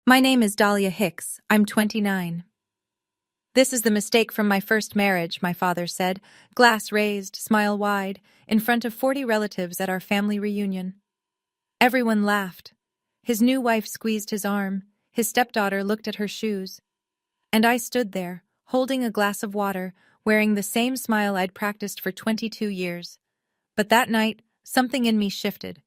My name is Dahlia Hicks. I'm 29. This is the mistake from my first marriage, my father said, glass raised, smile wide, in front of 40 relatives at our family reunion. Everyone laughed. His new wife squeezed his arm. His stepdaughter looked at her shoes. And I stood there, holding a glass of water, wearing the same smile I'd practiced for 22 years. But that night, something in me shifted.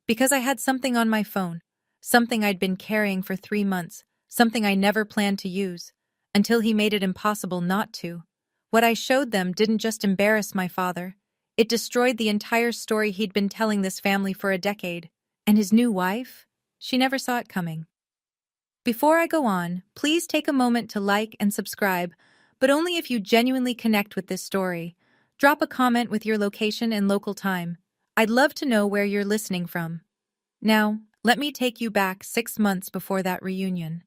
Because I had something on my phone. Something I'd been carrying for 3 months, something I never planned to use, until he made it impossible not to. What I showed them didn't just embarrass my father. It destroyed the entire story he'd been telling this family for a decade. And his new wife? She never saw it coming. Before I go on, please take a moment to like and subscribe, but only if you genuinely connect with this story. Drop a comment with your location and local time. I'd love to know where you're listening from. Now, let me take you back 6 months before that reunion.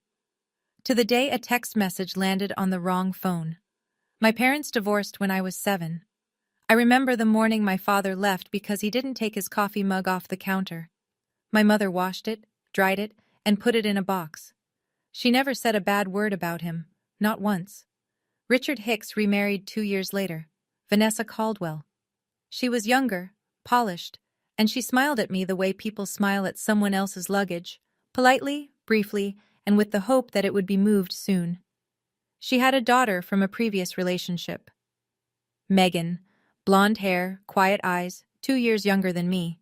To the day a text message landed on the wrong phone. My parents divorced when I was 7. I remember the morning my father left because he didn't take his coffee mug off the counter. My mother washed it, dried it, and put it in a box. She never said a bad word about him, not once. Richard Hicks remarried 2 years later, Vanessa Caldwell. She was younger, polished, and she smiled at me the way people smile at someone else's luggage, politely, briefly, and with the hope that it would be moved soon. She had a daughter from a previous relationship. Megan, blonde hair, quiet eyes, 2 years younger than me.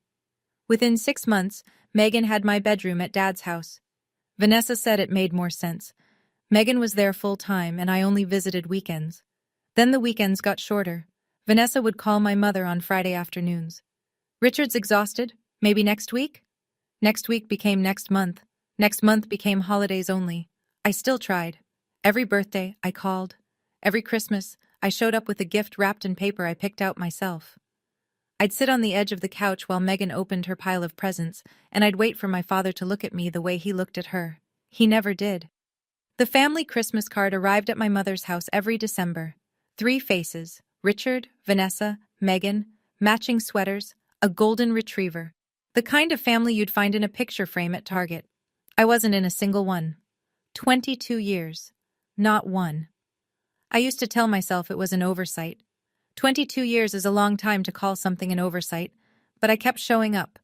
Within 6 months, Megan had my bedroom at Dad's house. Vanessa said it made more sense. Megan was there full-time and I only visited weekends. Then the weekends got shorter. Vanessa would call my mother on Friday afternoons. Richard's exhausted. Maybe next week? Next week became next month. Next month became holidays only. I still tried. Every birthday, I called. Every Christmas, I showed up with a gift wrapped in paper I picked out myself. I'd sit on the edge of the couch while Megan opened her pile of presents, and I'd wait for my father to look at me the way he looked at her. He never did. The family Christmas card arrived at my mother's house every December. 3 faces: Richard, Vanessa, Megan, matching sweaters, a golden retriever. The kind of family you'd find in a picture frame at Target. I wasn't in a single one. 22 years. Not one. I used to tell myself it was an oversight. 22 years is a long time to call something an oversight, but I kept showing up.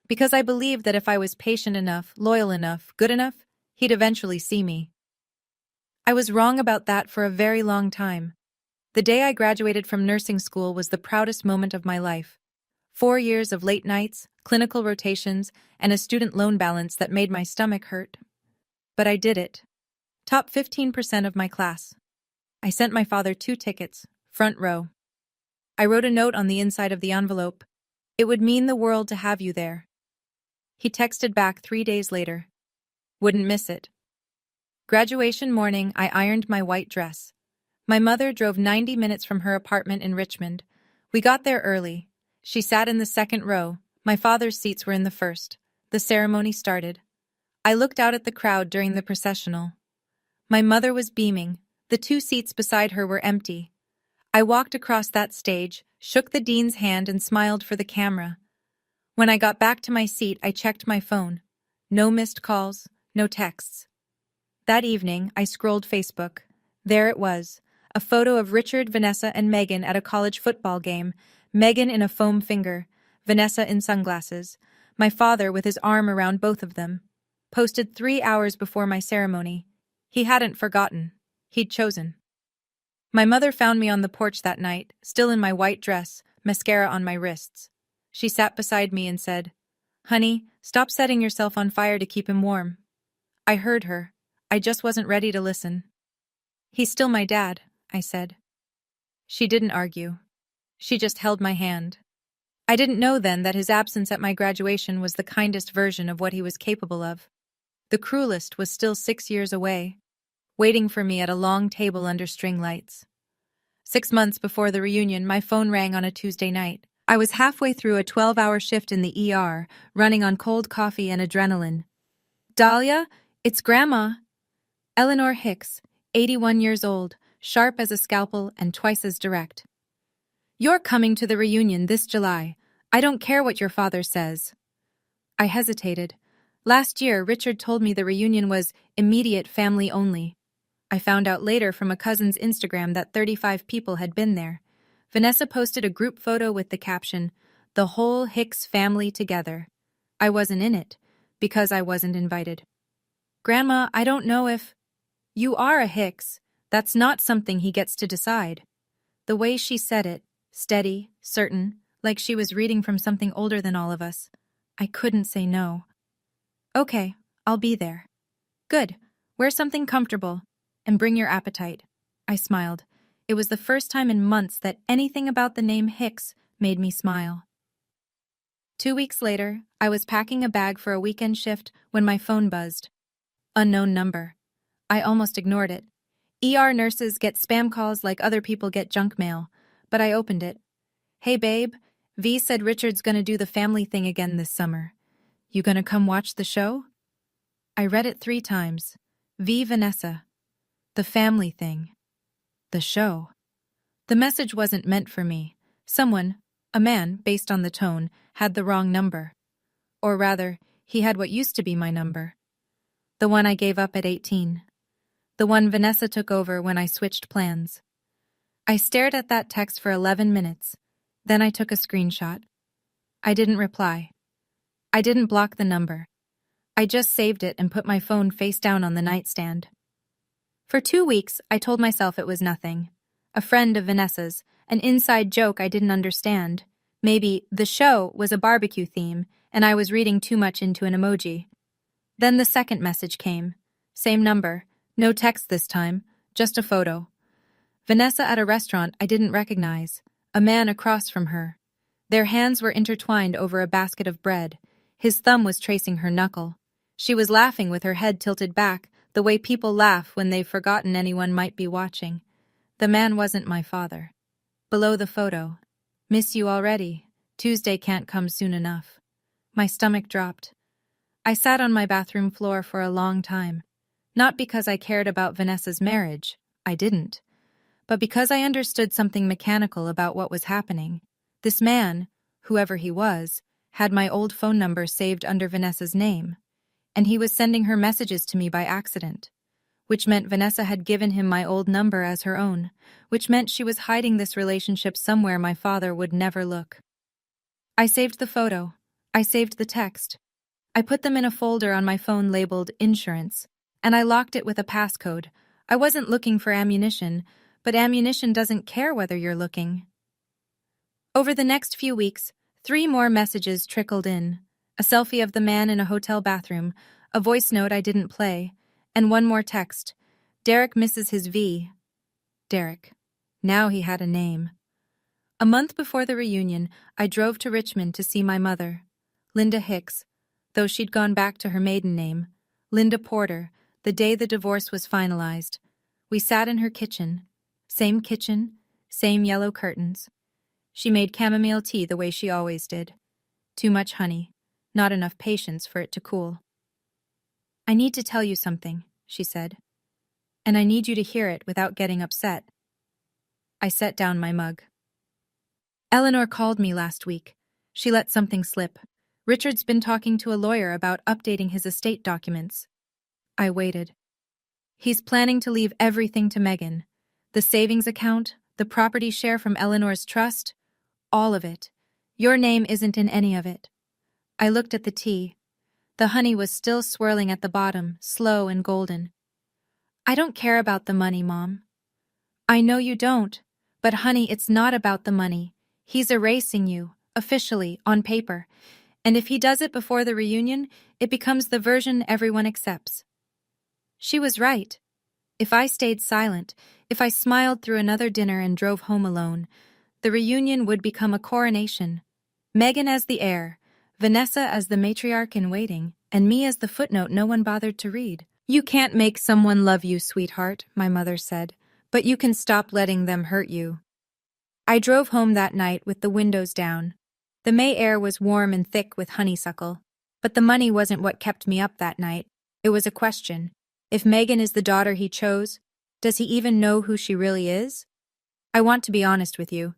Because I believed that if I was patient enough, loyal enough, good enough, he'd eventually see me. I was wrong about that for a very long time. The day I graduated from nursing school was the proudest moment of my life. 4 years of late nights, clinical rotations, and a student loan balance that made my stomach hurt. But I did it. Top 15% of my class. I sent my father 2 tickets, front row. I wrote a note on the inside of the envelope. It would mean the world to have you there. He texted back 3 days later. Wouldn't miss it. Graduation morning, I ironed my white dress. My mother drove 90 minutes from her apartment in Richmond. We got there early. She sat in the second row. My father's seats were in the first. The ceremony started. I looked out at the crowd during the processional. My mother was beaming. The 2 seats beside her were empty. I walked across that stage, shook the dean's hand, and smiled for the camera. When I got back to my seat, I checked my phone. No missed calls, no texts. That evening, I scrolled Facebook. There it was, a photo of Richard, Vanessa, and Megan at a college football game. Megan in a foam finger, Vanessa in sunglasses. My father with his arm around both of them. Posted 3 hours before my ceremony. He hadn't forgotten. He'd chosen. My mother found me on the porch that night, still in my white dress, mascara on my wrists. She sat beside me and said, "Honey, stop setting yourself on fire to keep him warm." I heard her. I just wasn't ready to listen. "He's still my dad," I said. She didn't argue. She just held my hand. I didn't know then that his absence at my graduation was the kindest version of what he was capable of. The cruelest was still 6 years away, waiting for me at a long table under string lights. 6 months before the reunion, my phone rang on a Tuesday night. I was halfway through a 12-hour shift in the ER, running on cold coffee and adrenaline. "Dahlia, it's Grandma." Eleanor Hicks, 81 years old, sharp as a scalpel and twice as direct. "You're coming to the reunion this July. I don't care what your father says." I hesitated. Last year, Richard told me the reunion was immediate family only. I found out later from a cousin's Instagram that 35 people had been there. Vanessa posted a group photo with the caption, "The whole Hicks family together." I wasn't in it, because I wasn't invited. Grandma, I don't know if... You are a Hicks. That's not something he gets to decide. The way she said it, steady, certain, like she was reading from something older than all of us. I couldn't say no. Okay, I'll be there. Good. Wear something comfortable. And bring your appetite. I smiled. It was the first time in months that anything about the name Hicks made me smile. 2 weeks later, I was packing a bag for a weekend shift when my phone buzzed. Unknown number. I almost ignored it. ER nurses get spam calls like other people get junk mail, but I opened it. Hey babe, V said Richard's gonna do the family thing again this summer. You gonna come watch the show? I read it 3 times. V Vanessa. The family thing. The show. The message wasn't meant for me. Someone, a man, based on the tone, had the wrong number. Or rather, he had what used to be my number. The one I gave up at 18. The one Vanessa took over when I switched plans. I stared at that text for 11 minutes. Then I took a screenshot. I didn't reply. I didn't block the number. I just saved it and put my phone face down on the nightstand. For 2 weeks, I told myself it was nothing. A friend of Vanessa's, an inside joke I didn't understand. Maybe the show was a barbecue theme, and I was reading too much into an emoji. Then the second message came. Same number. No text this time, just a photo. Vanessa at a restaurant I didn't recognize, a man across from her. Their hands were intertwined over a basket of bread. His thumb was tracing her knuckle. She was laughing with her head tilted back, the way people laugh when they've forgotten anyone might be watching. The man wasn't my father. Below the photo, "Miss you already. Tuesday can't come soon enough." My stomach dropped. I sat on my bathroom floor for a long time. Not because I cared about Vanessa's marriage, I didn't, but because I understood something mechanical about what was happening. This man, whoever he was, had my old phone number saved under Vanessa's name, and he was sending her messages to me by accident, which meant Vanessa had given him my old number as her own, which meant she was hiding this relationship somewhere my father would never look. I saved the photo. I saved the text. I put them in a folder on my phone labeled insurance, and I locked it with a passcode. I wasn't looking for ammunition, but ammunition doesn't care whether you're looking. Over the next few weeks, 3 more messages trickled in. A selfie of the man in a hotel bathroom, a voice note I didn't play, and 1 more text. Derek misses his V. Derek. Now he had a name. A month before the reunion, I drove to Richmond to see my mother, Linda Hicks, though she'd gone back to her maiden name, Linda Porter, the day the divorce was finalized. We sat in her kitchen. Same yellow curtains. She made chamomile tea the way she always did. Too much honey, not enough patience for it to cool. "I need to tell you something," she said. "And I need you to hear it without getting upset." I set down my mug. "Eleanor called me last week. She let something slip. Richard's been talking to a lawyer about updating his estate documents." I waited. "He's planning to leave everything to Megan. The savings account, the property share from Eleanor's trust, all of it. Your name isn't in any of it." I looked at the tea. The honey was still swirling at the bottom, slow and golden. "I don't care about the money, Mom." "I know you don't, but honey, it's not about the money. He's erasing you, officially, on paper. And if he does it before the reunion, it becomes the version everyone accepts." She was right. If I stayed silent, if I smiled through another dinner and drove home alone, the reunion would become a coronation. Megan as the heir, Vanessa as the matriarch in waiting, and me as the footnote no one bothered to read. "You can't make someone love you, sweetheart," my mother said, "but you can stop letting them hurt you." I drove home that night with the windows down. The May air was warm and thick with honeysuckle, but the money wasn't what kept me up that night. It was a question. If Megan is the daughter he chose, does he even know who she really is? I want to be honest with you.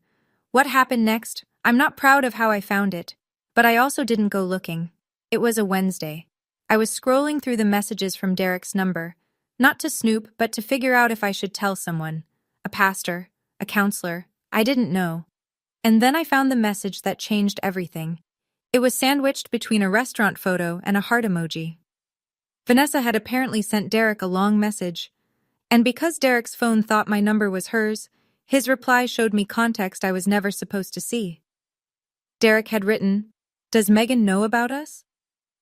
What happened next? I'm not proud of how I found it, but I also didn't go looking. It was a Wednesday. I was scrolling through the messages from Derek's number, not to snoop, but to figure out if I should tell someone. A pastor, a counselor, I didn't know. And then I found the message that changed everything. It was sandwiched between a restaurant photo and a heart emoji. Vanessa had apparently sent Derek a long message, and because Derek's phone thought my number was hers, his reply showed me context I was never supposed to see. Derek had written, "Does Megan know about us?"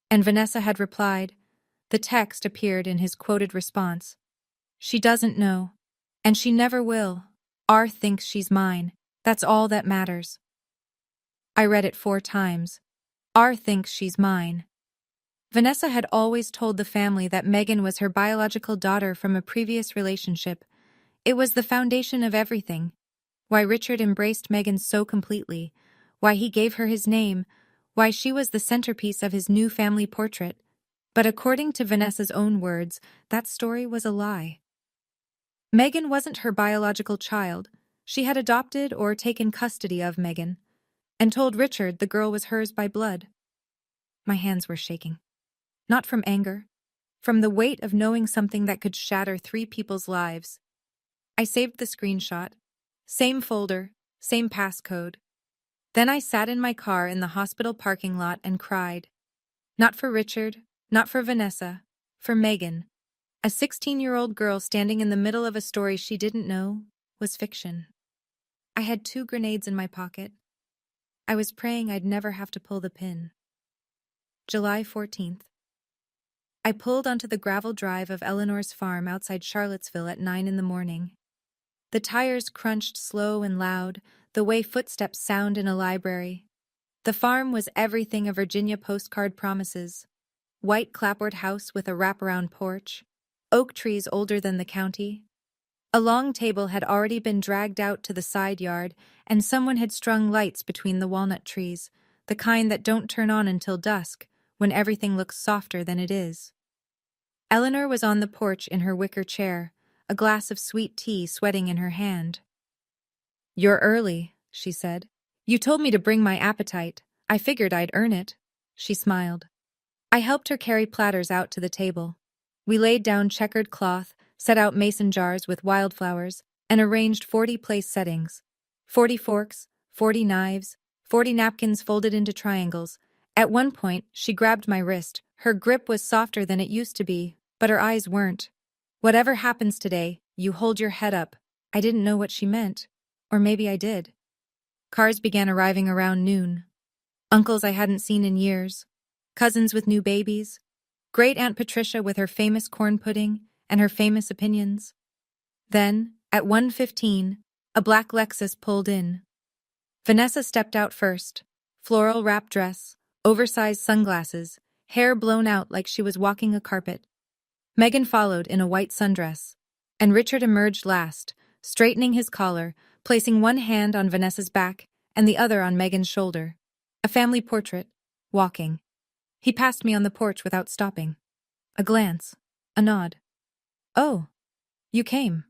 And Vanessa had replied. The text appeared in his quoted response. "She doesn't know. And she never will. R thinks she's mine. That's all that matters." I read it 4 times. R thinks she's mine. Vanessa had always told the family that Megan was her biological daughter from a previous relationship. It was the foundation of everything. Why Richard embraced Megan so completely, why he gave her his name, why she was the centerpiece of his new family portrait. But according to Vanessa's own words, that story was a lie. Megan wasn't her biological child. She had adopted or taken custody of Megan, and told Richard the girl was hers by blood. My hands were shaking. Not from anger, from the weight of knowing something that could shatter 3 people's lives. I saved the screenshot. Same folder, same passcode. Then I sat in my car in the hospital parking lot and cried. Not for Richard, not for Vanessa, for Megan. A 16-year-old girl standing in the middle of a story she didn't know was fiction. I had 2 grenades in my pocket. I was praying I'd never have to pull the pin. July 14th. I pulled onto the gravel drive of Eleanor's farm outside Charlottesville at 9 in the morning. The tires crunched slow and loud, the way footsteps sound in a library. The farm was everything a Virginia postcard promises. White clapboard house with a wraparound porch, oak trees older than the county. A long table had already been dragged out to the side yard, and someone had strung lights between the walnut trees, the kind that don't turn on until dusk, when everything looks softer than it is. Eleanor was on the porch in her wicker chair, a glass of sweet tea sweating in her hand. "You're early," she said. "You told me to bring my appetite. I figured I'd earn it." She smiled. I helped her carry platters out to the table. We laid down checkered cloth, set out mason jars with wildflowers, and arranged 40 place settings. 40 forks, 40 knives, 40 napkins folded into triangles. At one point, she grabbed my wrist. Her grip was softer than it used to be, but her eyes weren't. "Whatever happens today, you hold your head up." I didn't know what she meant. Or maybe I did. Cars began arriving around noon. Uncles I hadn't seen in years. Cousins with new babies. Great Aunt Patricia with her famous corn pudding and her famous opinions. Then, at 1:15, a black Lexus pulled in. Vanessa stepped out first. Floral wrap dress, oversized sunglasses, hair blown out like she was walking a carpet. Megan followed in a white sundress, and Richard emerged last, straightening his collar, placing one hand on Vanessa's back and the other on Megan's shoulder. A family portrait, walking. He passed me on the porch without stopping. A glance, a nod. "Oh, you came."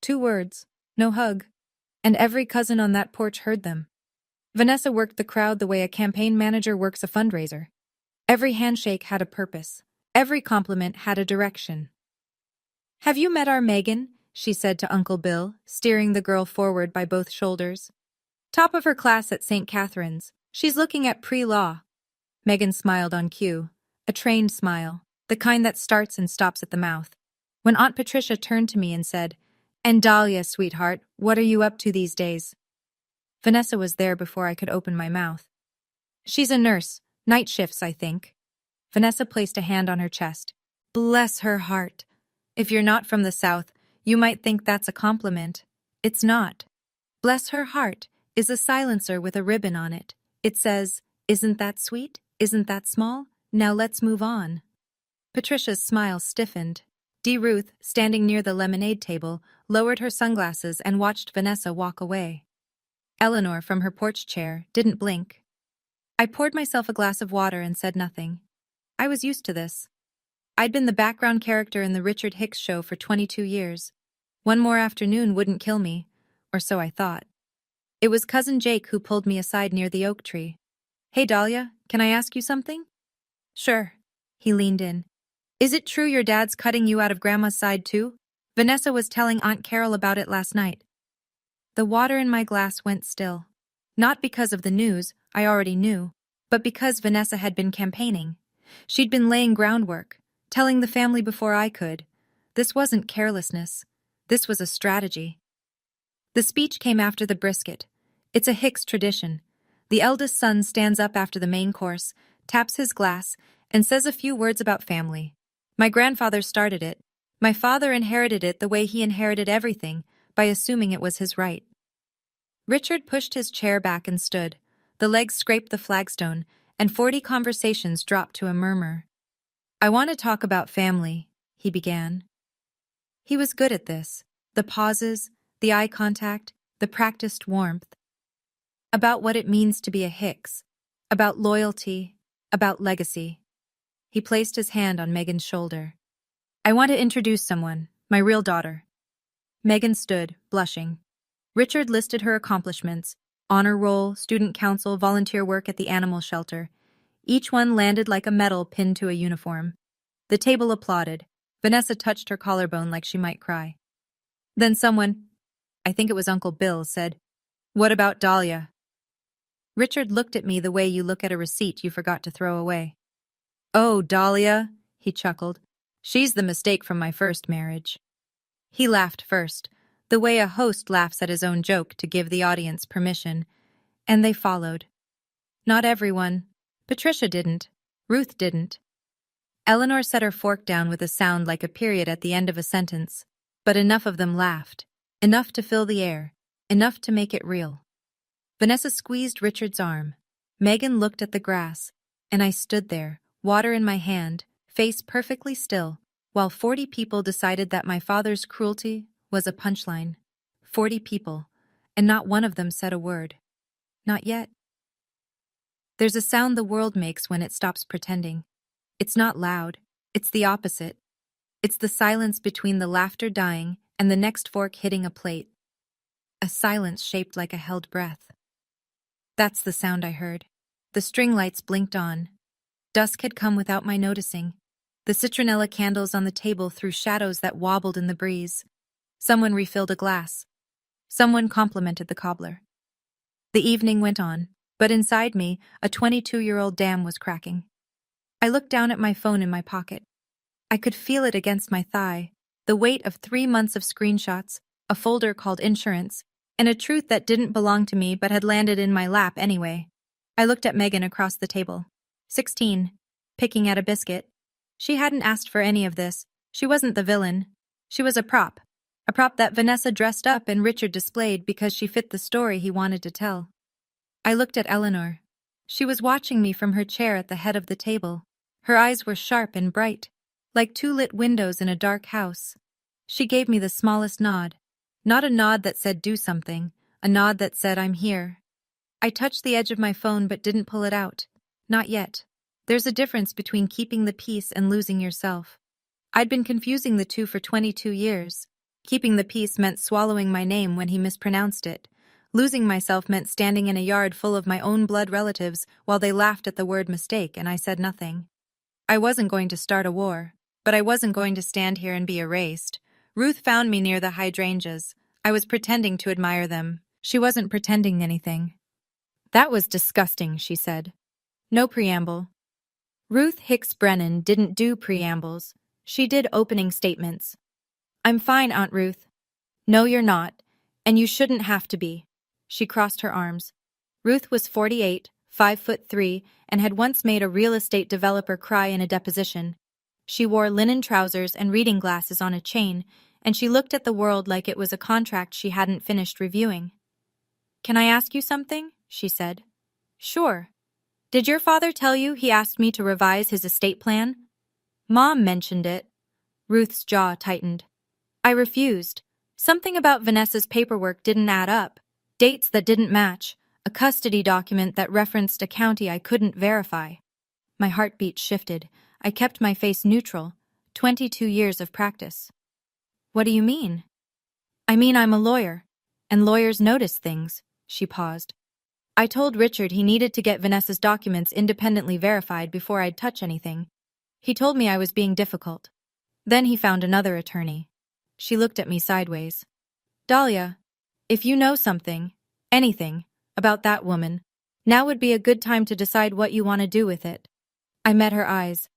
2 words, no hug, and every cousin on that porch heard them. Vanessa worked the crowd the way a campaign manager works a fundraiser. Every handshake had a purpose. Every compliment had a direction. "Have you met our Megan?" she said to Uncle Bill, steering the girl forward by both shoulders. "Top of her class at St. Catherine's. She's looking at pre-law." Megan smiled on cue, a trained smile, the kind that starts and stops at the mouth. When Aunt Patricia turned to me and said, "And Dahlia, sweetheart, what are you up to these days?" Vanessa was there before I could open my mouth. "She's a nurse, night shifts, I think." Vanessa placed a hand on her chest. "Bless her heart. If you're not from the South, you might think that's a compliment. It's not. Bless her heart is a silencer with a ribbon on it. It says, 'Isn't that sweet? Isn't that small? Now let's move on.'" Patricia's smile stiffened. Dee Ruth, standing near the lemonade table, lowered her sunglasses and watched Vanessa walk away. Eleanor, from her porch chair, didn't blink. I poured myself a glass of water and said nothing. I was used to this. I'd been the background character in the Richard Hicks show for 22 years. One more afternoon wouldn't kill me, or so I thought. It was Cousin Jake who pulled me aside near the oak tree. "Hey, Dahlia, can I ask you something?" "Sure." He leaned in. Is it true your dad's cutting you out of Grandma's side too? Vanessa was telling Aunt Carol about it last night. The water in my glass went still. Not because of the news, I already knew, but because Vanessa had been campaigning. She'd been laying groundwork, telling the family before I could. This wasn't carelessness. This was a strategy. The speech came after the brisket. It's a Hicks tradition. The eldest son stands up after the main course, taps his glass, and says a few words about family. My grandfather started it. My father inherited it the way he inherited everything, by assuming it was his right. Richard pushed his chair back and stood. The legs scraped the flagstone, and 40 conversations dropped to a murmur. I want to talk about family, he began. He was good at this. The pauses, the eye contact, the practiced warmth. About what it means to be a Hicks. About loyalty. About legacy. He placed his hand on Megan's shoulder. I want to introduce someone, my real daughter. Megan stood, blushing. Richard listed her accomplishments: honor roll, student council, volunteer work at the animal shelter. Each one landed like a medal pinned to a uniform. The table applauded. Vanessa touched her collarbone like she might cry. Then someone, I think it was Uncle Bill, said, "What about Dahlia?" Richard looked at me the way you look at a receipt you forgot to throw away. Oh, Dahlia, he chuckled. She's the mistake from my first marriage. He laughed first, the way a host laughs at his own joke to give the audience permission, and they followed. Not everyone. Patricia didn't. Ruth didn't. Eleanor set her fork down with a sound like a period at the end of a sentence, but enough of them laughed, enough to fill the air, enough to make it real. Vanessa squeezed Richard's arm. Megan looked at the grass, and I stood there, water in my hand, face perfectly still, while 40 people decided that my father's cruelty was a punchline. 40 people, and not one of them said a word. Not yet. There's a sound the world makes when it stops pretending. It's not loud, it's the opposite. It's the silence between the laughter dying and the next fork hitting a plate. A silence shaped like a held breath. That's the sound I heard. The string lights blinked on. Dusk had come without my noticing. The citronella candles on the table threw shadows that wobbled in the breeze. Someone refilled a glass. Someone complimented the cobbler. The evening went on, but inside me, a 22-year-old dam was cracking. I looked down at my phone in my pocket. I could feel it against my thigh, the weight of 3 months of screenshots, a folder called insurance, and a truth that didn't belong to me but had landed in my lap anyway. I looked at Megan across the table. 16, picking at a biscuit. She hadn't asked for any of this. She wasn't the villain. She was a prop that Vanessa dressed up and Richard displayed because she fit the story he wanted to tell. I looked at Eleanor. She was watching me from her chair at the head of the table. Her eyes were sharp and bright, like 2 lit windows in a dark house. She gave me the smallest nod. Not a nod that said do something, a nod that said I'm here. I touched the edge of my phone but didn't pull it out. Not yet. There's a difference between keeping the peace and losing yourself. I'd been confusing the two for 22 years. Keeping the peace meant swallowing my name when he mispronounced it. Losing myself meant standing in a yard full of my own blood relatives while they laughed at the word mistake and I said nothing. I wasn't going to start a war, but I wasn't going to stand here and be erased. Ruth found me near the hydrangeas. I was pretending to admire them. She wasn't pretending anything. That was disgusting, she said. No preamble. Ruth Hicks Brennan didn't do preambles. She did opening statements. I'm fine, Aunt Ruth. No, you're not, and you shouldn't have to be. She crossed her arms. Ruth was 48, 5'3", and had once made a real estate developer cry in a deposition. She wore linen trousers and reading glasses on a chain, and she looked at the world like it was a contract she hadn't finished reviewing. Can I ask you something? She said. Sure. Did your father tell you he asked me to revise his estate plan? Mom mentioned it. Ruth's jaw tightened. I refused. Something about Vanessa's paperwork didn't add up. Dates that didn't match. A custody document that referenced a county I couldn't verify. My heartbeat shifted. I kept my face neutral. 22 years of practice. What do you mean? I mean I'm a lawyer, and lawyers notice things. She paused. I told Richard he needed to get Vanessa's documents independently verified before I'd touch anything. He told me I was being difficult. Then he found another attorney. She looked at me sideways. Dahlia, if you know something, anything, about that woman, now would be a good time to decide what you want to do with it. I met her eyes.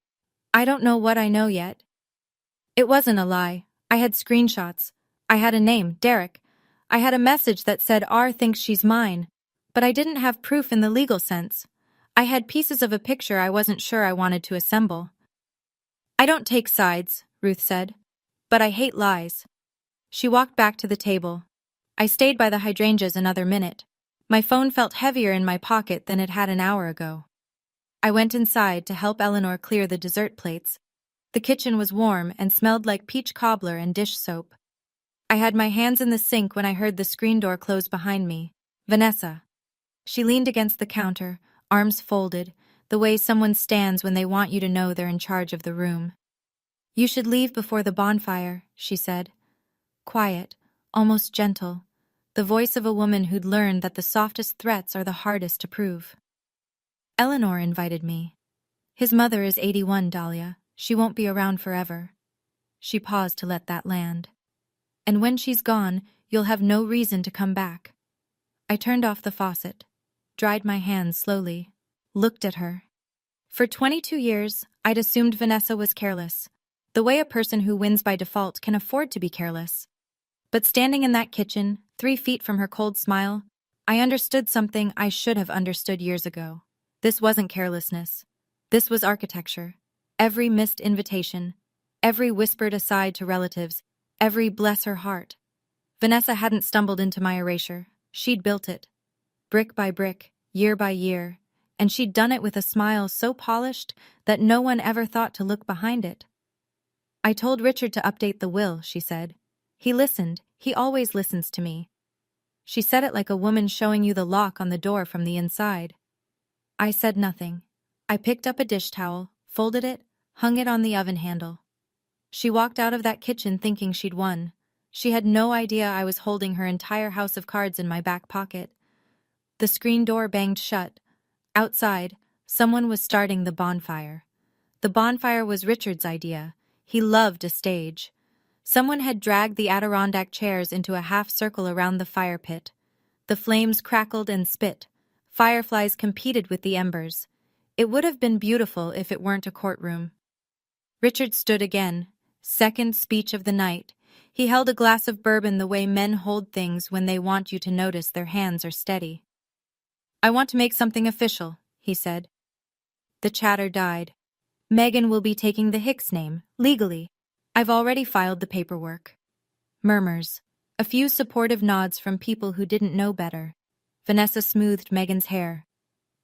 I don't know what I know yet. It wasn't a lie. I had screenshots. I had a name, Derek. I had a message that said R thinks she's mine. But I didn't have proof in the legal sense. I had pieces of a picture I wasn't sure I wanted to assemble. I don't take sides, Ruth said. But I hate lies. She walked back to the table. I stayed by the hydrangeas another minute. My phone felt heavier in my pocket than it had an hour ago. I went inside to help Eleanor clear the dessert plates. The kitchen was warm and smelled like peach cobbler and dish soap. I had my hands in the sink when I heard the screen door close behind me. Vanessa. She leaned against the counter, arms folded, the way someone stands when they want you to know they're in charge of the room. You should leave before the bonfire, she said. Quiet, almost gentle, the voice of a woman who'd learned that the softest threats are the hardest to prove. Eleanor invited me. His mother is 81, Dahlia. She won't be around forever. She paused to let that land. And when she's gone, you'll have no reason to come back. I turned off the faucet, dried my hands slowly, looked at her. For 22 years, I'd assumed Vanessa was careless, the way a person who wins by default can afford to be careless. But standing in that kitchen, 3 feet from her cold smile, I understood something I should have understood years ago. This wasn't carelessness. This was architecture. Every missed invitation, every whispered aside to relatives, every bless her heart. Vanessa hadn't stumbled into my erasure. She'd built it. Brick by brick, year by year, and she'd done it with a smile so polished that no one ever thought to look behind it. I told Richard to update the will, she said. He listened. He always listens to me. She said it like a woman showing you the lock on the door from the inside. I said nothing. I picked up a dish towel, folded it, hung it on the oven handle. She walked out of that kitchen thinking she'd won. She had no idea I was holding her entire house of cards in my back pocket. The screen door banged shut. Outside, someone was starting the bonfire. The bonfire was Richard's idea. He loved a stage. Someone had dragged the Adirondack chairs into a half circle around the fire pit. The flames crackled and spit. Fireflies competed with the embers. It would have been beautiful if it weren't a courtroom. Richard stood again. Second speech of the night. He held a glass of bourbon the way men hold things when they want you to notice their hands are steady. I want to make something official, he said. The chatter died. Megan will be taking the Hicks name, legally. I've already filed the paperwork. Murmurs. A few supportive nods from people who didn't know better. Vanessa smoothed Megan's hair.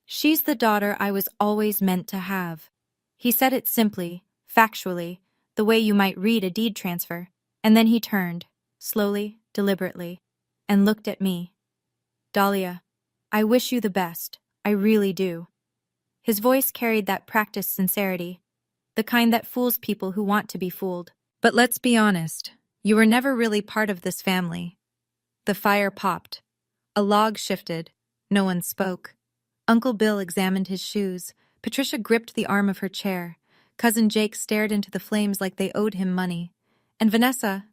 She's the daughter I was always meant to have. He said it simply, factually, the way you might read a deed transfer, and then he turned, slowly, deliberately, and looked at me. Dahlia, I wish you the best. I really do. His voice carried that practiced sincerity, the kind that fools people who want to be fooled. But let's be honest, you were never really part of this family. The fire popped. A log shifted. No one spoke. Uncle Bill examined his shoes. Patricia gripped the arm of her chair. Cousin Jake stared into the flames like they owed him money. And Vanessa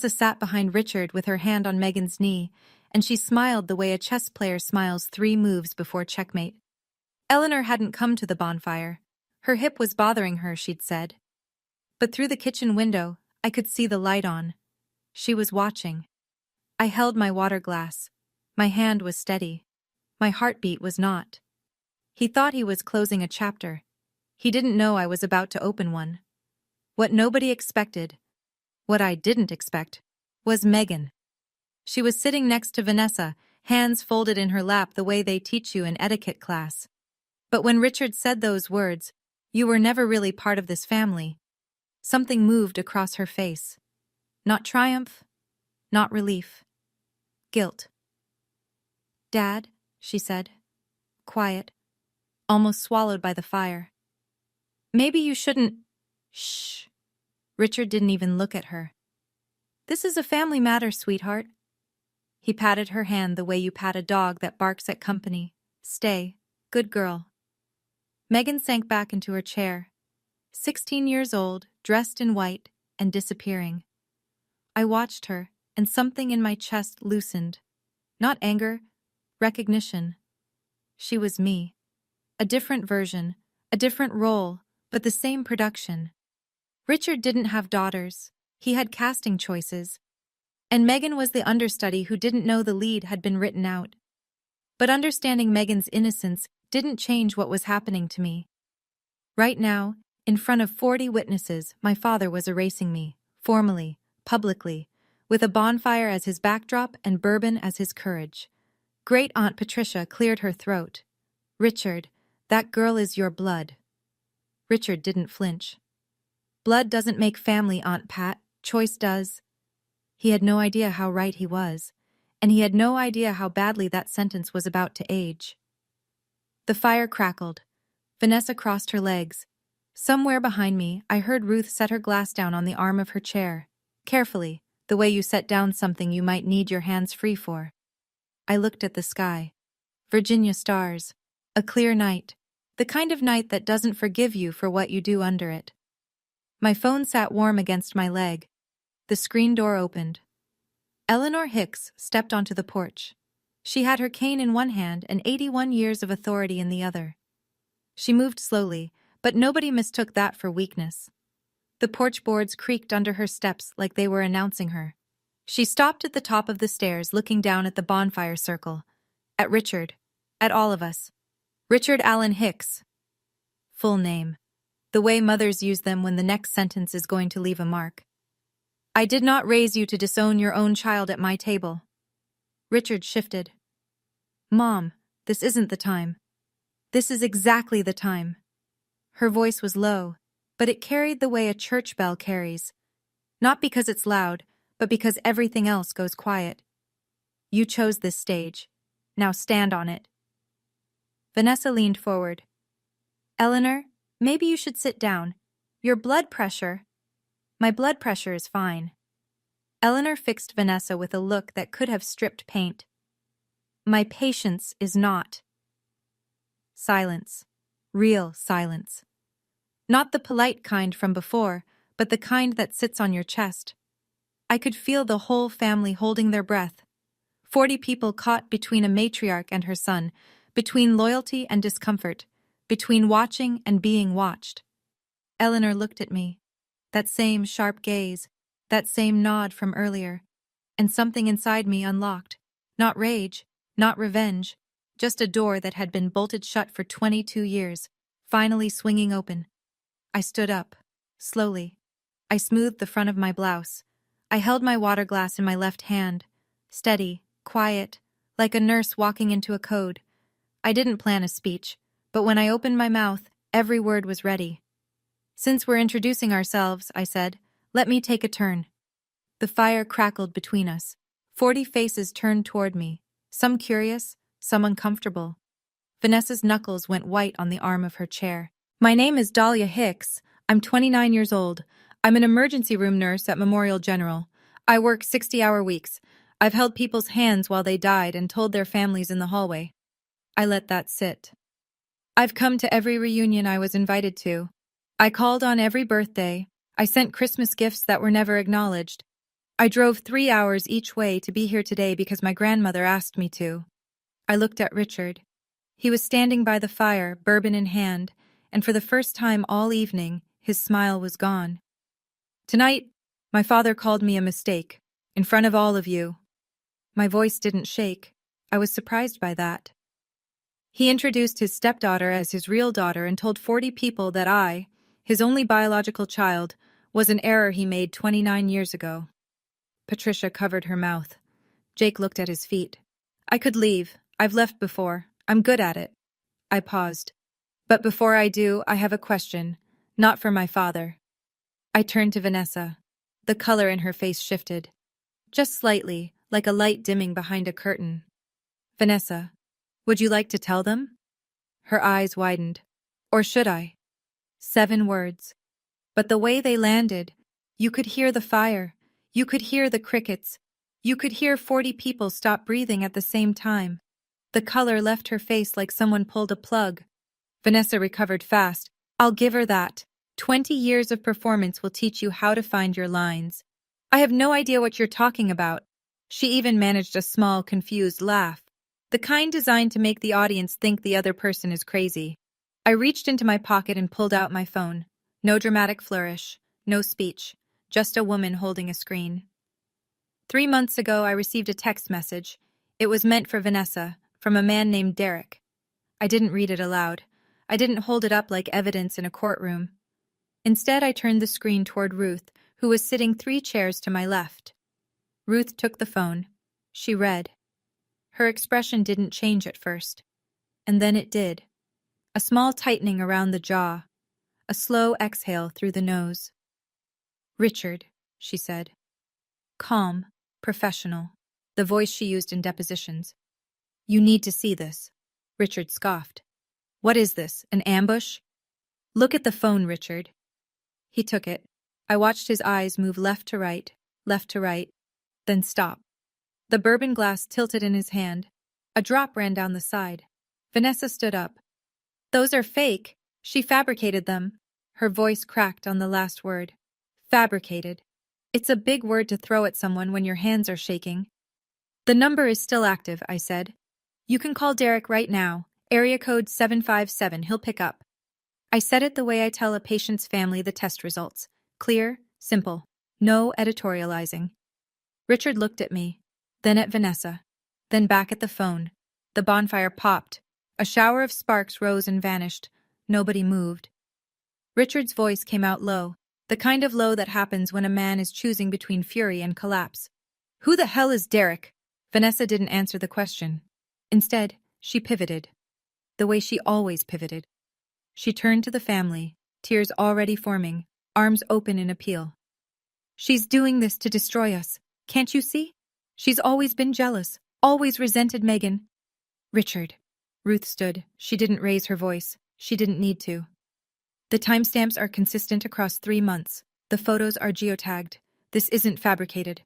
sat behind Richard with her hand on Megan's knee, and she smiled the way a chess player smiles 3 moves before checkmate. Eleanor hadn't come to the bonfire. Her hip was bothering her, she'd said. But through the kitchen window, I could see the light on. She was watching. I held my water glass. My hand was steady. My heartbeat was not. He thought he was closing a chapter. He didn't know I was about to open one. What nobody expected, what I didn't expect, was Megan. She was sitting next to Vanessa, hands folded in her lap the way they teach you in etiquette class. But when Richard said those words, "You were never really part of this family," something moved across her face. Not triumph, not relief. Guilt. "Dad," she said, quiet, almost swallowed by the fire. "Maybe you shouldn't—" "Shh." Richard didn't even look at her. "This is a family matter, sweetheart." He patted her hand the way you pat a dog that barks at company. "Stay, good girl." Megan sank back into her chair. 16 years old, dressed in white, and disappearing. I watched her, and something in my chest loosened. Not anger, recognition. She was me. A different version, a different role, but the same production. Richard didn't have daughters. He had casting choices. And Megan was the understudy who didn't know the lead had been written out. But understanding Megan's innocence didn't change what was happening to me. Right now, in front of 40 witnesses, my father was erasing me, formally, publicly, with a bonfire as his backdrop and bourbon as his courage. Great Aunt Patricia cleared her throat. "Richard, that girl is your blood." Richard didn't flinch. "Blood doesn't make family, Aunt Pat. Choice does." He had no idea how right he was, and he had no idea how badly that sentence was about to age. The fire crackled. Vanessa crossed her legs. Somewhere behind me, I heard Ruth set her glass down on the arm of her chair. Carefully, the way you set down something you might need your hands free for. I looked at the sky. Virginia stars. A clear night. The kind of night that doesn't forgive you for what you do under it. My phone sat warm against my leg. The screen door opened. Eleanor Hicks stepped onto the porch. She had her cane in one hand and 81 years of authority in the other. She moved slowly, but nobody mistook that for weakness. The porch boards creaked under her steps like they were announcing her. She stopped at the top of the stairs, looking down at the bonfire circle. At Richard. At all of us. Richard Allen Hicks. Full name. The way mothers use them when the next sentence is going to leave a mark. "I did not raise you to disown your own child at my table." Richard shifted. "Mom, this isn't the time. This is exactly the time." Her voice was low, but it carried the way a church bell carries. Not because it's loud, but because everything else goes quiet. "You chose this stage. Now stand on it." Vanessa leaned forward. "Eleanor, maybe you should sit down. Your blood pressure—" "My blood pressure is fine." Eleanor fixed Vanessa with a look that could have stripped paint. "My patience is not." Silence. Real silence. Not the polite kind from before, but the kind that sits on your chest. I could feel the whole family holding their breath. 40 people caught between a matriarch and her son, between loyalty and discomfort, between watching and being watched. Eleanor looked at me. That same sharp gaze, that same nod from earlier, and something inside me unlocked. Not rage, not revenge, just a door that had been bolted shut for 22 years, finally swinging open. I stood up, slowly. I smoothed the front of my blouse. I held my water glass in my left hand, steady, quiet, like a nurse walking into a code. I didn't plan a speech, but when I opened my mouth, every word was ready. "Since we're introducing ourselves," I said, "let me take a turn." The fire crackled between us. 40 faces turned toward me, some curious, some uncomfortable. Vanessa's knuckles went white on the arm of her chair. "My name is Dahlia Hicks. I'm 29 years old. I'm an emergency room nurse at Memorial General. I work 60-hour weeks. I've held people's hands while they died and told their families in the hallway." I let that sit. "I've come to every reunion I was invited to. I called on every birthday. I sent Christmas gifts that were never acknowledged. I drove 3 hours each way to be here today because my grandmother asked me to." I looked at Richard. He was standing by the fire, bourbon in hand, and for the first time all evening, his smile was gone. "Tonight, my father called me a mistake, in front of all of you." My voice didn't shake. I was surprised by that. "He introduced his stepdaughter as his real daughter and told 40 people that I, his only biological child, was an error he made 29 years ago." Patricia covered her mouth. Jake looked at his feet. "I could leave. I've left before. I'm good at it." I paused. "But before I do, I have a question. Not for my father." I turned to Vanessa. The color in her face shifted. Just slightly, like a light dimming behind a curtain. "Vanessa, would you like to tell them?" Her eyes widened. "Or should I?" 7 words. But the way they landed, you could hear the fire. You could hear the crickets. You could hear 40 people stop breathing at the same time. The color left her face like someone pulled a plug. Vanessa recovered fast. "I'll give her that. 20 years of performance will teach you how to find your lines. I have no idea what you're talking about. She even managed a small, confused laugh, the kind designed to make the audience think the other person is crazy. I reached into my pocket and pulled out my phone. No dramatic flourish, no speech, just a woman holding a screen. 3 months ago, I received a text message. It was meant for Vanessa, from a man named Derek. I didn't read it aloud. I didn't hold it up like evidence in a courtroom. Instead, I turned the screen toward Ruth, who was sitting 3 chairs to my left. Ruth took the phone. She read. Her expression didn't change at first. And then it did. A small tightening around the jaw. A slow exhale through the nose. Richard, she said. Calm, professional, the voice she used in depositions. You need to see this. Richard scoffed. What is this, an ambush? Look at the phone, Richard. He took it. I watched his eyes move left to right, then stop. The bourbon glass tilted in his hand. A drop ran down the side. Vanessa stood up. Those are fake. She fabricated them. Her voice cracked on the last word. Fabricated. It's a big word to throw at someone when your hands are shaking. The number is still active, I said. You can call Derek right now. Area code 757. He'll pick up. I said it the way I tell a patient's family the test results. Clear, simple. No editorializing. Richard looked at me, then at Vanessa, then back at the phone. The bonfire popped. A shower of sparks rose and vanished. Nobody moved. Richard's voice came out low, the kind of low that happens when a man is choosing between fury and collapse. Who the hell is Derek? Vanessa didn't answer the question. Instead, she pivoted. The way she always pivoted. She turned to the family, tears already forming, arms open in appeal. She's doing this to destroy us. Can't you see? She's always been jealous, always resented Megan. Richard. Ruth stood. She didn't raise her voice. She didn't need to. The timestamps are consistent across 3 months. The photos are geotagged. This isn't fabricated.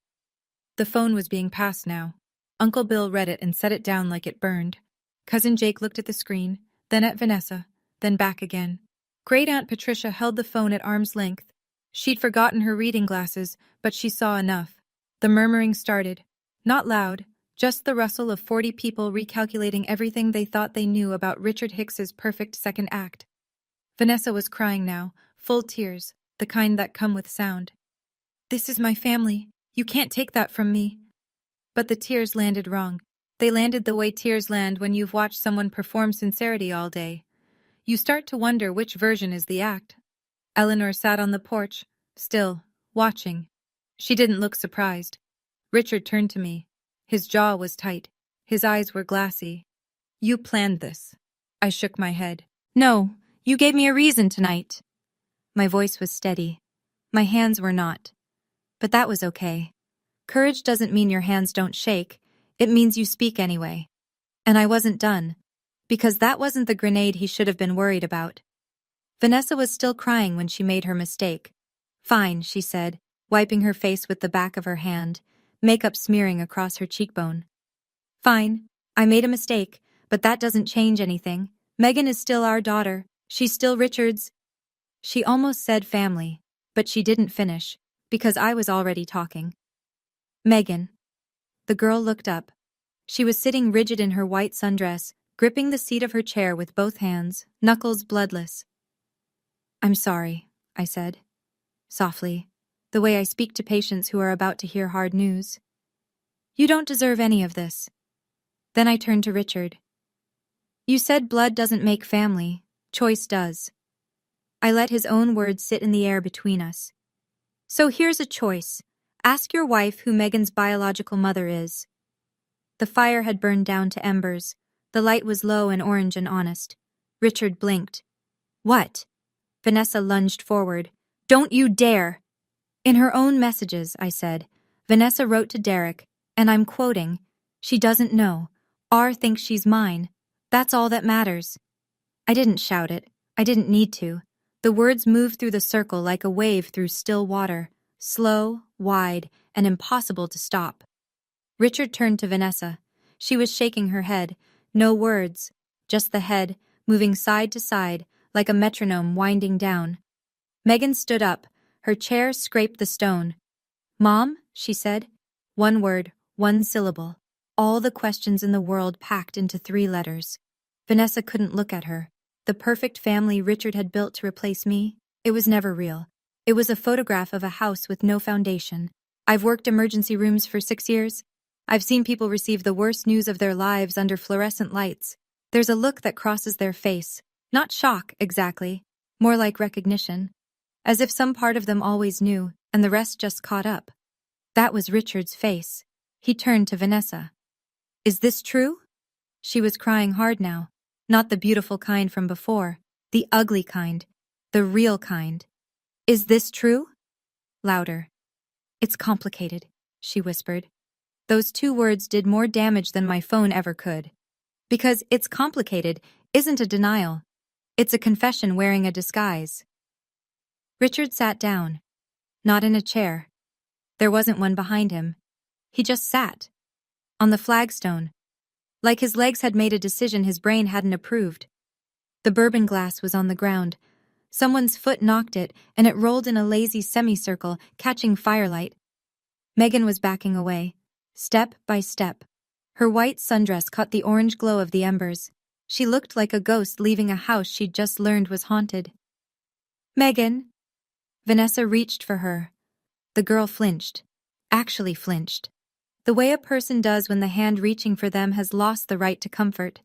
The phone was being passed now. Uncle Bill read it and set it down like it burned. Cousin Jake looked at the screen, then at Vanessa, then back again. Great Aunt Patricia held the phone at arm's length. She'd forgotten her reading glasses, but she saw enough. The murmuring started. Not loud, just the rustle of 40 people recalculating everything they thought they knew about Richard Hicks's perfect second act. Vanessa was crying now, full tears, the kind that come with sound. This is my family. You can't take that from me. But the tears landed wrong. They landed the way tears land when you've watched someone perform sincerity all day. You start to wonder which version is the act. Eleanor sat on the porch, still, watching. She didn't look surprised. Richard turned to me. His jaw was tight. His eyes were glassy. You planned this. I shook my head. No, you gave me a reason tonight. My voice was steady. My hands were not. But that was okay. Courage doesn't mean your hands don't shake. It means you speak anyway. And I wasn't done. Because that wasn't the grenade he should have been worried about. Vanessa was still crying when she made her mistake. Fine, she said, wiping her face with the back of her hand, makeup smearing across her cheekbone. Fine, I made a mistake, but that doesn't change anything. Megan is still our daughter. She's still Richard's. She almost said family, but she didn't finish, because I was already talking. Megan. The girl looked up. She was sitting rigid in her white sundress, gripping the seat of her chair with both hands, knuckles bloodless. I'm sorry, I said, softly, the way I speak to patients who are about to hear hard news. You don't deserve any of this. Then I turned to Richard. You said blood doesn't make family. Choice does. I let his own words sit in the air between us. So here's a choice. Ask your wife who Megan's biological mother is. The fire had burned down to embers. The light was low and orange and honest. Richard blinked. What? Vanessa lunged forward. Don't you dare! In her own messages, I said, Vanessa wrote to Derek, and I'm quoting, she doesn't know. R thinks she's mine. That's all that matters. I didn't shout it. I didn't need to. The words moved through the circle like a wave through still water, slow, wide, and impossible to stop. Richard turned to Vanessa. She was shaking her head. No words, just the head, moving side to side, like a metronome winding down. Megan stood up. Her chair scraped the stone. "Mom," she said. One word, one syllable. All the questions in the world packed into 3 letters. Vanessa couldn't look at her. The perfect family Richard had built to replace me, it was never real. It was a photograph of a house with no foundation. I've worked emergency rooms for 6 years. I've seen people receive the worst news of their lives under fluorescent lights. There's a look that crosses their face. Not shock, exactly. More like recognition. As if some part of them always knew, and the rest just caught up. That was Richard's face. He turned to Vanessa. "Is this true?" She was crying hard now. Not the beautiful kind from before. The ugly kind. The real kind. "Is this true?" Louder. "It's complicated," she whispered. Those 2 words did more damage than my phone ever could. Because "it's complicated" isn't a denial. It's a confession wearing a disguise. Richard sat down. Not in a chair. There wasn't one behind him. He just sat. On the flagstone. Like his legs had made a decision his brain hadn't approved. The bourbon glass was on the ground. Someone's foot knocked it, and it rolled in a lazy semicircle, catching firelight. Megan was backing away, step by step. Her white sundress caught the orange glow of the embers. She looked like a ghost leaving a house she'd just learned was haunted. "Megan!" Vanessa reached for her. The girl flinched. Actually flinched. The way a person does when the hand reaching for them has lost the right to comfort.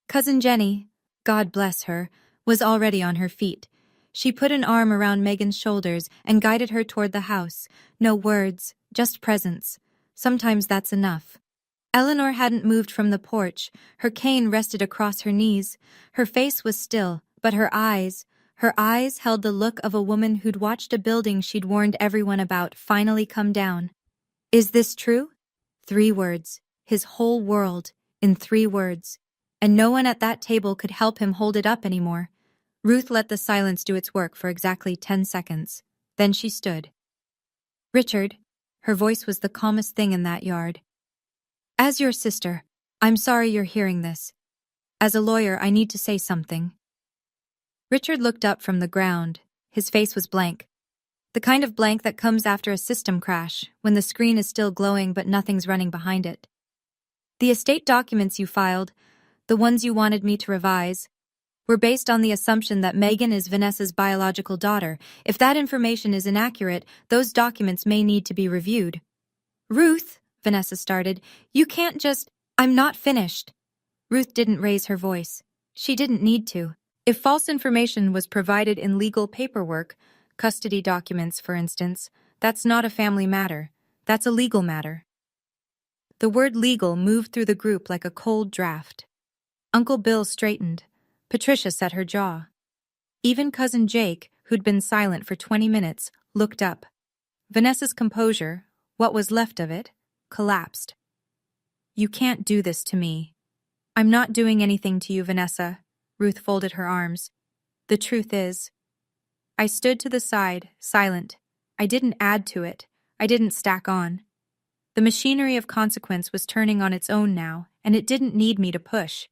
Cousin Jenny, God bless her, was already on her feet. She put an arm around Megan's shoulders and guided her toward the house. No words, just presence. Sometimes that's enough. Eleanor hadn't moved from the porch. Her cane rested across her knees. Her face was still, but her eyes held the look of a woman who'd watched a building she'd warned everyone about finally come down. "Is this true?" 3 words. His whole world, in 3 words. And no one at that table could help him hold it up anymore. Ruth let the silence do its work for exactly 10 seconds. Then she stood. "Richard," her voice was the calmest thing in that yard. "As your sister, I'm sorry you're hearing this. As a lawyer, I need to say something." Richard looked up from the ground. His face was blank. The kind of blank that comes after a system crash, when the screen is still glowing but nothing's running behind it. "The estate documents you filed, the ones you wanted me to revise, were based on the assumption that Megan is Vanessa's biological daughter. If that information is inaccurate, those documents may need to be reviewed." "Ruth," Vanessa started, "you can't just—" "I'm not finished." Ruth didn't raise her voice. She didn't need to. If false information was provided in legal paperwork, custody documents, for instance, that's not a family matter. That's a legal matter. The word legal moved through the group like a cold draft. Uncle Bill straightened. Patricia set her jaw. Even Cousin Jake, who'd been silent for 20 minutes, looked up. Vanessa's composure, what was left of it, collapsed. "You can't do this to me." "I'm not doing anything to you, Vanessa." Ruth folded her arms. "The truth is—" I stood to the side, silent. I didn't add to it. I didn't stack on. The machinery of consequence was turning on its own now, and it didn't need me to push.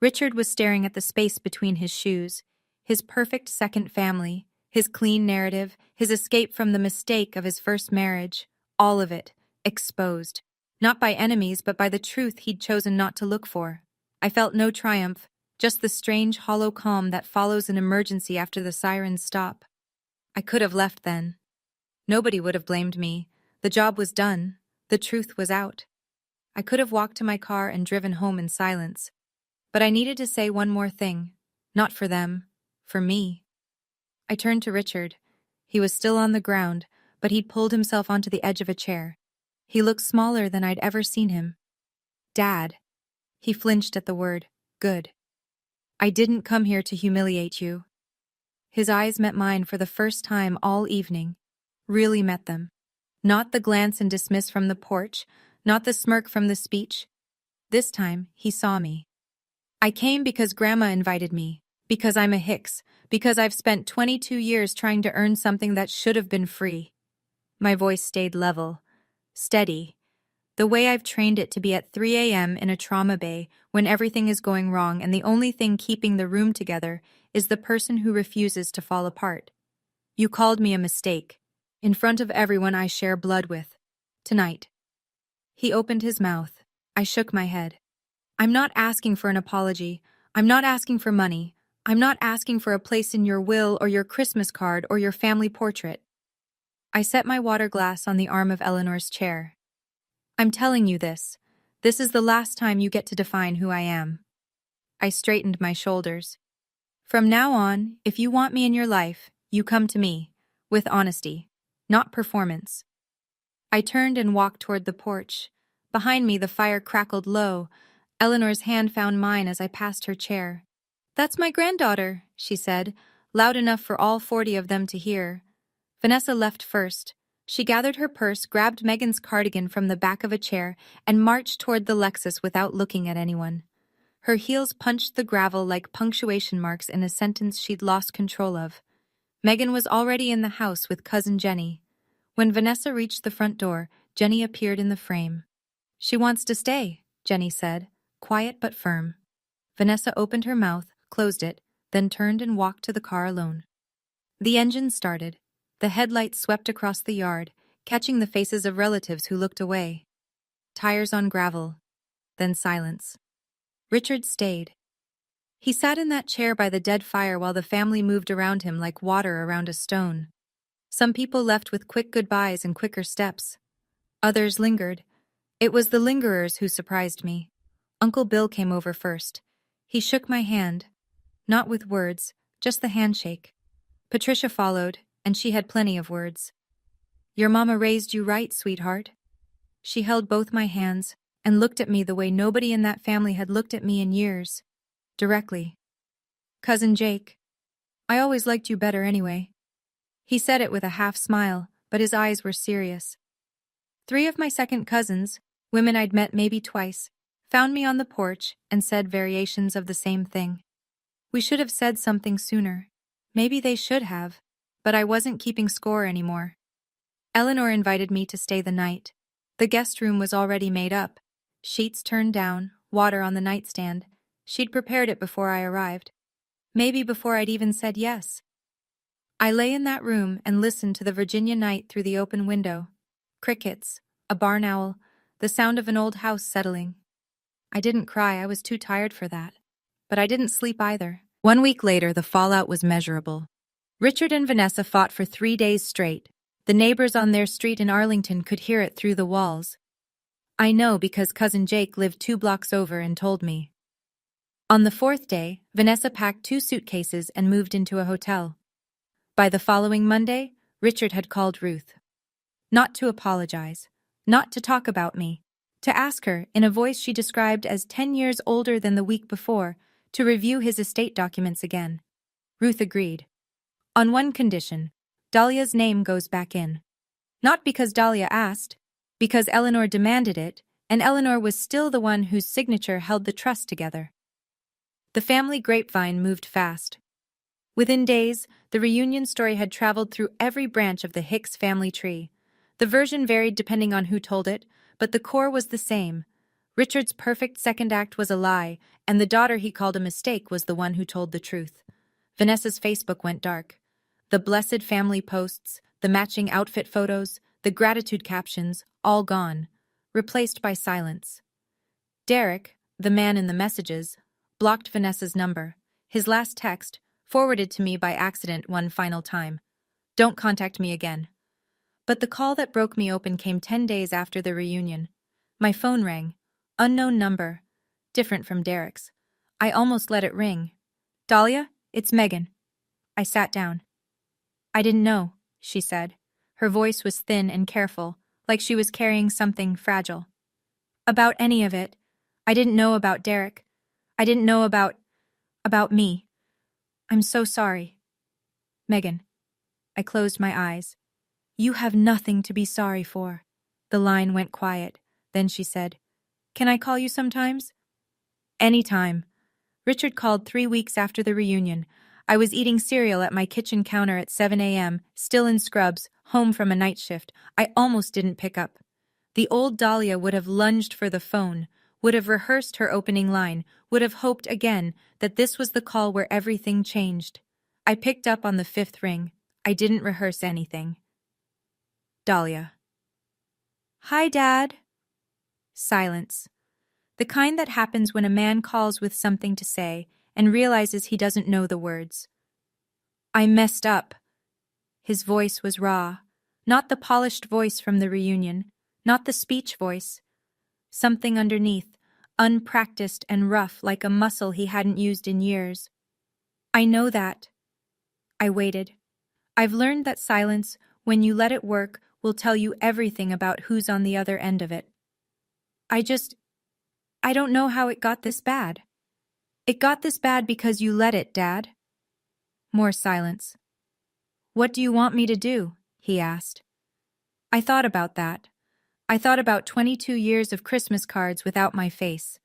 Richard was staring at the space between his shoes. His perfect second family, his clean narrative, his escape from the mistake of his first marriage, all of it, exposed. Not by enemies, but by the truth he'd chosen not to look for. I felt no triumph, just the strange hollow calm that follows an emergency after the sirens stop. I could have left then. Nobody would have blamed me. The job was done. The truth was out. I could have walked to my car and driven home in silence. But I needed to say one more thing. Not for them. For me. I turned to Richard. He was still on the ground, but he'd pulled himself onto the edge of a chair. He looked smaller than I'd ever seen him. "Dad." He flinched at the word. "Good. I didn't come here to humiliate you." His eyes met mine for the first time all evening. Really met them. Not the glance and dismiss from the porch, not the smirk from the speech. This time, he saw me. "I came because Grandma invited me, because I'm a Hicks, because I've spent 22 years trying to earn something that should have been free." My voice stayed level, steady, the way I've trained it to be at 3 a.m. in a trauma bay when everything is going wrong and the only thing keeping the room together is the person who refuses to fall apart. You called me a mistake. In front of everyone I share blood with. Tonight. He opened his mouth. I shook my head. I'm not asking for an apology. I'm not asking for money. I'm not asking for a place in your will or your Christmas card or your family portrait. I set my water glass on the arm of Eleanor's chair. I'm telling you this. This is the last time you get to define who I am. I straightened my shoulders. From now on, if you want me in your life, you come to me, with honesty, not performance. I turned and walked toward the porch. Behind me, the fire crackled low. Eleanor's hand found mine as I passed her chair. That's my granddaughter, she said, loud enough for all 40 of them to hear. Vanessa left first. She gathered her purse, grabbed Megan's cardigan from the back of a chair, and marched toward the Lexus without looking at anyone. Her heels punched the gravel like punctuation marks in a sentence she'd lost control of. Megan was already in the house with cousin Jenny. When Vanessa reached the front door, Jenny appeared in the frame. She wants to stay, Jenny said, quiet but firm. Vanessa opened her mouth, closed it, then turned and walked to the car alone. The engine started. The headlights swept across the yard, catching the faces of relatives who looked away. Tires on gravel. Then silence. Richard stayed. He sat in that chair by the dead fire while the family moved around him like water around a stone. Some people left with quick goodbyes and quicker steps. Others lingered. It was the lingerers who surprised me. Uncle Bill came over first. He shook my hand. Not with words, just the handshake. Patricia followed, and she had plenty of words. Your mama raised you right, sweetheart. She held both my hands and looked at me the way nobody in that family had looked at me in years. Directly. Cousin Jake. I always liked you better anyway. He said it with a half smile, but his eyes were serious. 3 of my second cousins, women I'd met maybe twice, found me on the porch and said variations of the same thing. We should have said something sooner. Maybe they should have, but I wasn't keeping score anymore. Eleanor invited me to stay the night. The guest room was already made up. Sheets turned down, water on the nightstand. She'd prepared it before I arrived. Maybe before I'd even said yes. I lay in that room and listened to the Virginia night through the open window. Crickets, a barn owl, the sound of an old house settling. I didn't cry, I was too tired for that. But I didn't sleep either. 1 week later, the fallout was measurable. Richard and Vanessa fought for 3 days straight. The neighbors on their street in Arlington could hear it through the walls. I know because cousin Jake lived 2 blocks over and told me. On the 4th day, Vanessa packed 2 suitcases and moved into a hotel. By the following Monday, Richard had called Ruth. Not to apologize, not to talk about me, to ask her, in a voice she described as 10 years older than the week before, to review his estate documents again. Ruth agreed. On one condition, Dahlia's name goes back in. Not because Dahlia asked, because Eleanor demanded it, and Eleanor was still the one whose signature held the trust together. The family grapevine moved fast. Within days, the reunion story had traveled through every branch of the Hicks family tree. The version varied depending on who told it, but the core was the same. Richard's perfect second act was a lie, and the daughter he called a mistake was the one who told the truth. Vanessa's Facebook went dark. The blessed family posts, the matching outfit photos, the gratitude captions, all gone, replaced by silence. Derek, the man in the messages, blocked Vanessa's number. His last text, forwarded to me by accident one final time. Don't contact me again. But the call that broke me open came 10 days after the reunion. My phone rang. Unknown number. Different from Derek's. I almost let it ring. Dahlia, it's Megan. I sat down. I didn't know, she said. Her voice was thin and careful, like she was carrying something fragile. About any of it. I didn't know about Derek. I didn't know about me. I'm so sorry. Megan. I closed my eyes. You have nothing to be sorry for. The line went quiet. Then she said, Can I call you sometimes? Anytime. Richard called 3 weeks after the reunion. I was eating cereal at my kitchen counter at 7 a.m., still in scrubs, home from a night shift. I almost didn't pick up. The old Dahlia would have lunged for the phone, would have rehearsed her opening line, would have hoped again that this was the call where everything changed. I picked up on the 5th ring. I didn't rehearse anything. Dahlia. Hi, Dad. Silence. The kind that happens when a man calls with something to say and realizes he doesn't know the words. I messed up. His voice was raw, not the polished voice from the reunion, not the speech voice. Something underneath, unpracticed and rough like a muscle he hadn't used in years. I know that. I waited. I've learned that silence, when you let it work, will tell you everything about who's on the other end of it. I don't know how it got this bad. It got this bad because you let it, Dad. More silence. What do you want me to do? He asked. I thought about that. I thought about 22 years of Christmas cards without my face.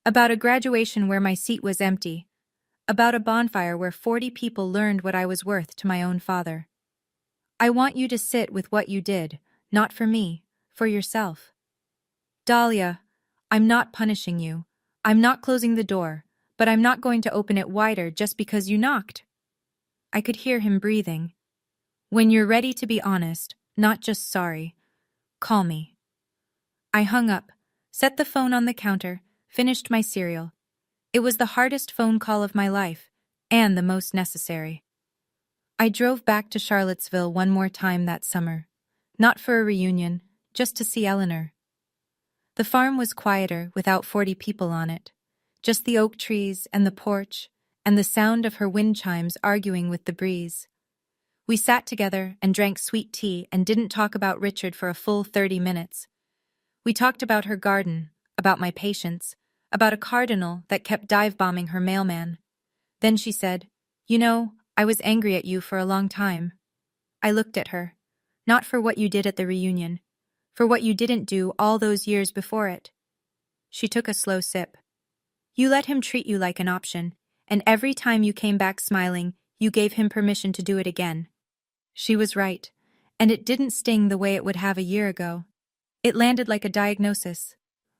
About a graduation where my seat was empty. About a bonfire where 40 people learned what I was worth to my own father. I want you to sit with what you did, not for me, for yourself. Dahlia, I'm not punishing you. I'm not closing the door, but I'm not going to open it wider just because you knocked. I could hear him breathing. When you're ready to be honest, not just sorry, call me. I hung up, set the phone on the counter, finished my cereal. It was the hardest phone call of my life, and the most necessary. I drove back to Charlottesville one more time that summer. Not for a reunion, just to see Eleanor. The farm was quieter without 40 people on it. Just the oak trees and the porch, and the sound of her wind chimes arguing with the breeze. We sat together and drank sweet tea and didn't talk about Richard for a full 30 minutes. We talked about her garden, about my patients, about a cardinal that kept dive-bombing her mailman. Then she said, "You know, I was angry at you for a long time." I looked at her. Not for what you did at the reunion. For what you didn't do all those years before it. She took a slow sip. You let him treat you like an option, and every time you came back smiling, you gave him permission to do it again. She was right, and it didn't sting the way it would have a year ago. It landed like a diagnosis.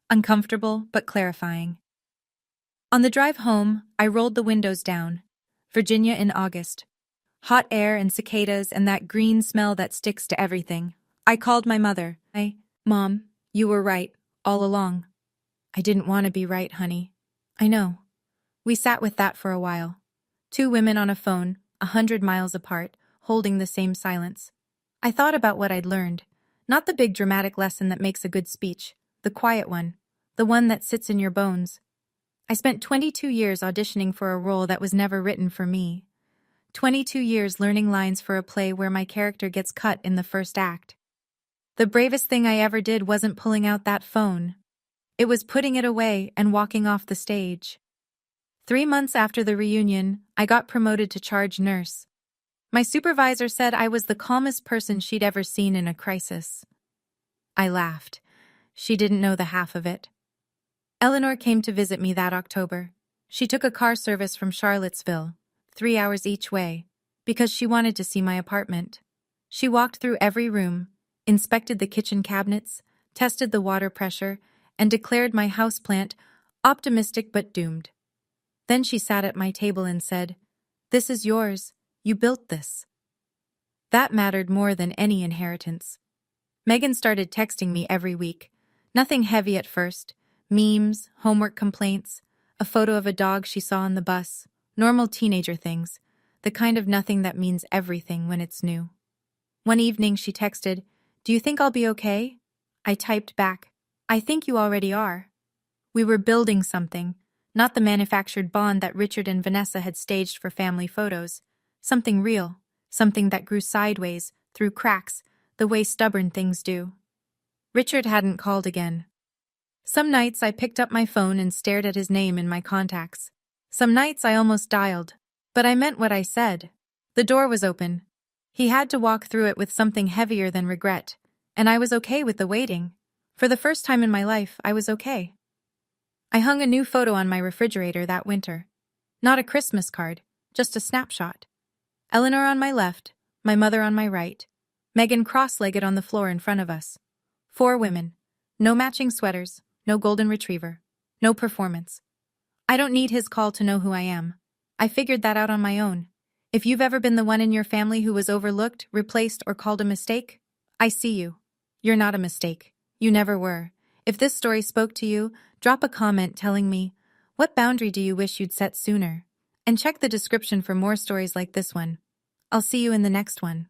Uncomfortable, but clarifying. On the drive home, I rolled the windows down. Virginia in August. Hot air and cicadas and that green smell that sticks to everything. I called my mother. Mom, you were right, all along. I didn't want to be right, honey. I know. We sat with that for a while. Two women on a phone, 100 miles apart, holding the same silence. I thought about what I'd learned. Not the big dramatic lesson that makes a good speech. The quiet one. The one that sits in your bones. I spent 22 years auditioning for a role that was never written for me. 22 years learning lines for a play where my character gets cut in the first act. The bravest thing I ever did wasn't pulling out that phone. It was putting it away and walking off the stage. 3 months after the reunion, I got promoted to charge nurse. My supervisor said I was the calmest person she'd ever seen in a crisis. I laughed. She didn't know the half of it. Eleanor came to visit me that October. She took a car service from Charlottesville, 3 hours each way, because she wanted to see my apartment. She walked through every room, inspected the kitchen cabinets, tested the water pressure, and declared my houseplant optimistic but doomed. Then she sat at my table and said, "This is yours. You built this." That mattered more than any inheritance. Megan started texting me every week. Nothing heavy at first. Memes, homework complaints, a photo of a dog she saw on the bus, normal teenager things, the kind of nothing that means everything when it's new. One evening she texted, "Do you think I'll be okay?" I typed back, "I think you already are." We were building something, not the manufactured bond that Richard and Vanessa had staged for family photos. Something real, something that grew sideways, through cracks, the way stubborn things do. Richard hadn't called again. Some nights I picked up my phone and stared at his name in my contacts. Some nights I almost dialed, but I meant what I said. The door was open. He had to walk through it with something heavier than regret, and I was okay with the waiting. For the first time in my life, I was okay. I hung a new photo on my refrigerator that winter. Not a Christmas card, just a snapshot. Eleanor on my left, my mother on my right, Megan cross-legged on the floor in front of us. 4 women. No matching sweaters, no golden retriever, no performance. I don't need his call to know who I am. I figured that out on my own. If you've ever been the one in your family who was overlooked, replaced, or called a mistake, I see you. You're not a mistake. You never were. If this story spoke to you, drop a comment telling me, what boundary do you wish you'd set sooner? And check the description for more stories like this one. I'll see you in the next one.